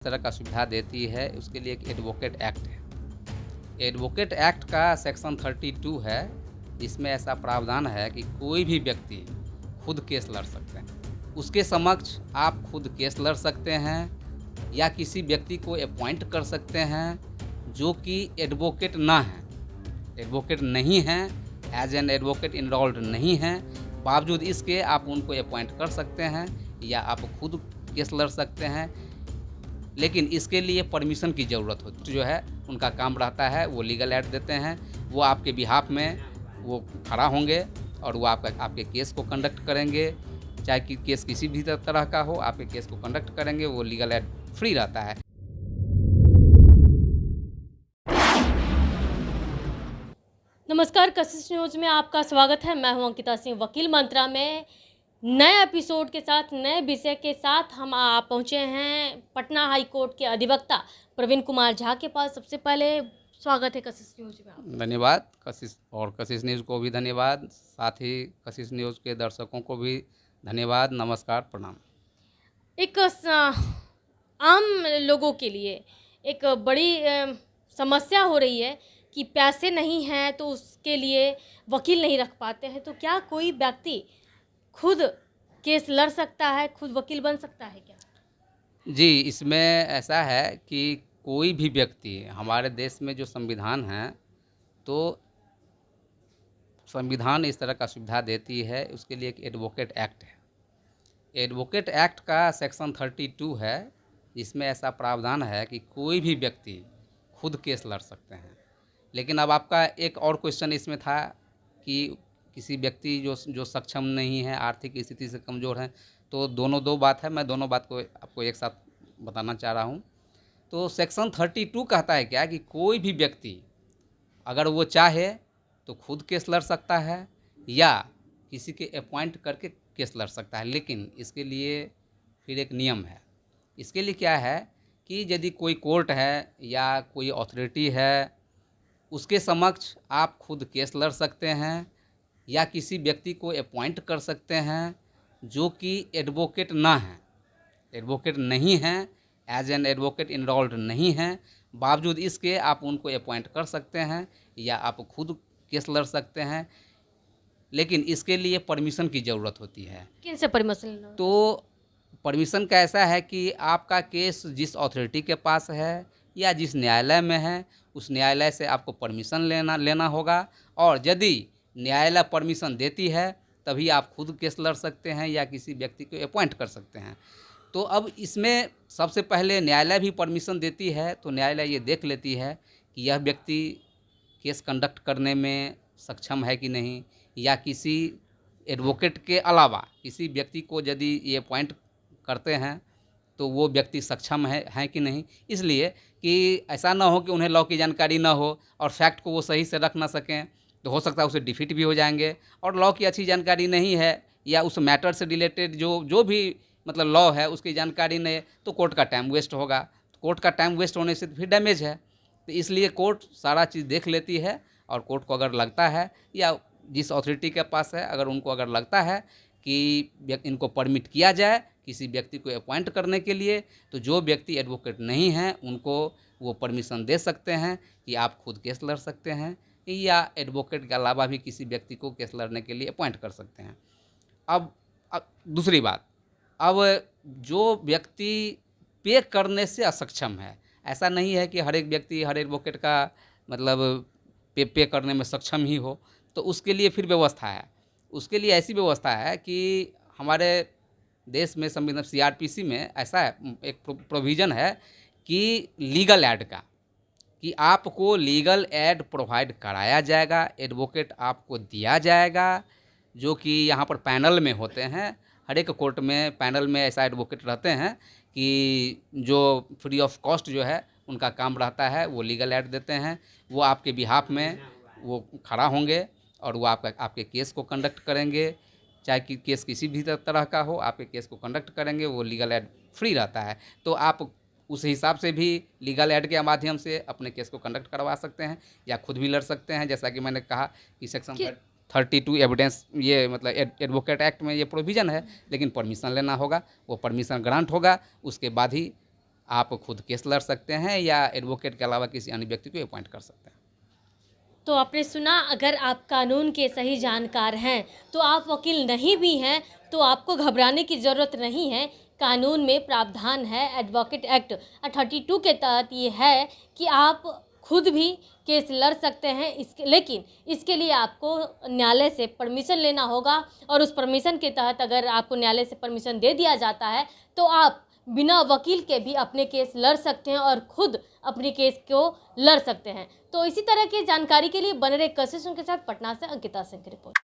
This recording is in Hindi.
तरह का सुविधा देती है, उसके लिए एक एडवोकेट एक्ट है। एडवोकेट एक्ट का सेक्शन 32 है, जिसमें ऐसा प्रावधान है कि कोई भी व्यक्ति खुद केस लड़ सकते हैं। उसके समक्ष आप खुद केस लड़ सकते हैं या किसी व्यक्ति को अपॉइंट कर सकते हैं जो कि एडवोकेट ना है, एडवोकेट नहीं हैं, एज एन एडवोकेट इनरोल्ड नहीं हैं, बावजूद इसके आप उनको अपॉइंट कर सकते हैं या आप खुद केस लड़ सकते हैं। लेकिन इसके लिए परमिशन की ज़रूरत होती जो है, उनका काम रहता है, वो लीगल एड देते हैं, वो आपके बिहाफ़ में वो खड़ा होंगे और वो आपके केस को कंडक्ट करेंगे, चाहे कि केस किसी भी तरह का हो, आपके केस को कंडक्ट करेंगे, वो लीगल एड फ्री रहता है। नमस्कार, कशिश न्यूज़ में आपका स्वागत है। मैं हूं अंकिता सिंह। वकील मंत्रा में नए एपिसोड के साथ, नए विषय के साथ हम पहुंचे हैं पटना हाई कोर्ट के अधिवक्ता प्रवीण कुमार झा के पास। सबसे पहले स्वागत है कशिश न्यूज़ में आपका। धन्यवाद कशिश न्यूज़ को भी धन्यवाद, साथ ही कशिश न्यूज़ के दर्शकों को भी धन्यवाद, नमस्कार, प्रणाम। एक आम लोगों के लिए एक बड़ी समस्या हो रही है कि पैसे नहीं हैं तो उसके लिए वकील नहीं रख पाते हैं। तो क्या कोई व्यक्ति खुद केस लड़ सकता है, खुद वकील बन सकता है क्या? जी, इसमें ऐसा है कि कोई भी व्यक्ति, हमारे देश में जो संविधान है, तो संविधान इस तरह का सुविधा देती है, उसके लिए एक एडवोकेट एक्ट है। एडवोकेट एक्ट का सेक्शन 32 है, जिसमें ऐसा प्रावधान है कि कोई भी व्यक्ति खुद केस लड़ सकते हैं। लेकिन अब आपका एक और क्वेश्चन इसमें था कि किसी व्यक्ति जो सक्षम नहीं है, आर्थिक स्थिति से कमज़ोर हैं, तो दोनों दो बात है, मैं दोनों बात को आपको एक साथ बताना चाह रहा हूँ। तो सेक्शन 32 कहता है क्या कि कोई भी व्यक्ति अगर वो चाहे तो खुद केस लड़ सकता है या किसी के अपॉइंट करके केस लड़ सकता है। लेकिन इसके लिए फिर एक नियम है। इसके लिए क्या है कि यदि कोई कोर्ट है या कोई अथॉरिटी है, उसके समक्ष आप खुद केस लड़ सकते हैं या किसी व्यक्ति को अपॉइंट कर सकते हैं जो कि एडवोकेट ना है, एडवोकेट नहीं हैं, एज एन एडवोकेट इनरोल्ड नहीं हैं, बावजूद इसके आप उनको अपॉइंट कर सकते हैं या आप खुद केस लड़ सकते हैं। लेकिन इसके लिए परमिशन की ज़रूरत होती है। किन से परमिशन लेना? तो परमिशन का ऐसा है कि आपका केस जिस अथॉरिटी के पास है या जिस न्यायालय में है, उस न्यायालय से आपको परमिशन लेना होगा, और यदि न्यायालय परमिशन देती है तभी आप खुद केस लड़ सकते हैं या किसी व्यक्ति को अपॉइंट कर सकते हैं। तो अब इसमें सबसे पहले न्यायालय भी परमिशन देती है, तो न्यायालय ये देख लेती है कि यह व्यक्ति केस कंडक्ट करने में सक्षम है कि नहीं, या किसी एडवोकेट के अलावा किसी व्यक्ति को यदि ये अपॉइंट करते हैं तो वो व्यक्ति सक्षम है कि नहीं। इसलिए कि ऐसा ना हो कि उन्हें लॉ की जानकारी ना हो और फैक्ट को वो सही से रख ना सकें, तो हो सकता है उसे डिफीट भी हो जाएंगे। और लॉ की अच्छी जानकारी नहीं है या उस मैटर से रिलेटेड जो भी मतलब लॉ है उसकी जानकारी नहीं है, तो कोर्ट का टाइम वेस्ट होगा। कोर्ट का टाइम वेस्ट होने से फिर डैमेज है। तो इसलिए कोर्ट सारा चीज़ देख लेती है, और कोर्ट को अगर लगता है या जिस अथॉरिटी के पास है, अगर उनको अगर लगता है कि इनको परमिट किया जाए किसी व्यक्ति को अपॉइंट करने के लिए, तो जो व्यक्ति एडवोकेट नहीं हैं उनको वो परमिशन दे सकते हैं कि आप खुद केस लड़ सकते हैं या एडवोकेट के अलावा भी किसी व्यक्ति को केस लड़ने के लिए अपॉइंट कर सकते हैं। अब दूसरी बात, अब जो व्यक्ति पे करने से असक्षम है, ऐसा नहीं है कि हर एक व्यक्ति हर एडवोकेट का मतलब पे करने में सक्षम ही हो, तो उसके लिए फिर व्यवस्था है। उसके लिए ऐसी व्यवस्था है कि हमारे देश में संविधान सीआरपीसी में ऐसा है, एक प्रोविज़न है कि लीगल एड का, कि आपको लीगल एड प्रोवाइड कराया जाएगा, एडवोकेट आपको दिया जाएगा, जो कि यहाँ पर पैनल में होते हैं। हर एक कोर्ट में पैनल में ऐसा एडवोकेट रहते हैं कि जो फ्री ऑफ कॉस्ट जो है उनका काम रहता है, वो लीगल एड देते हैं, वो आपके बिहाफ़ में वो खड़ा होंगे और वो आपके केस को कंडक्ट करेंगे, चाहे कि केस किसी भी तरह का हो, आपके केस को कंडक्ट करेंगे, वो लीगल एड फ्री रहता है। तो आप उस हिसाब से भी लीगल एड के माध्यम से अपने केस को कंडक्ट करवा सकते हैं या खुद भी लड़ सकते हैं। जैसा कि मैंने कहा कि सेक्शन कि 32 एविडेंस, ये मतलब एडवोकेट एक्ट में ये प्रोविज़न है, लेकिन परमिशन लेना होगा, वो परमिशन ग्रांट होगा, उसके बाद ही आप खुद केस लड़ सकते हैं या एडवोकेट के अलावा किसी अन्य व्यक्ति को अपॉइंट कर सकते हैं। तो आपने सुना, अगर आप कानून के सही जानकार हैं तो आप वकील नहीं भी हैं तो आपको घबराने की ज़रूरत नहीं है। कानून में प्रावधान है, एडवोकेट एक्ट 32 के तहत ये है कि आप खुद भी केस लड़ सकते हैं। लेकिन इसके लिए आपको न्यायालय से परमिशन लेना होगा, और उस परमिशन के तहत अगर आपको न्यायालय से परमिशन दे दिया जाता है तो आप बिना वकील के भी अपने केस लड़ सकते हैं और खुद अपने केस को लड़ सकते हैं। तो इसी तरह की जानकारी के लिए बने रहे कशिश के साथ। पटना से अंकिता सिंह की रिपोर्ट।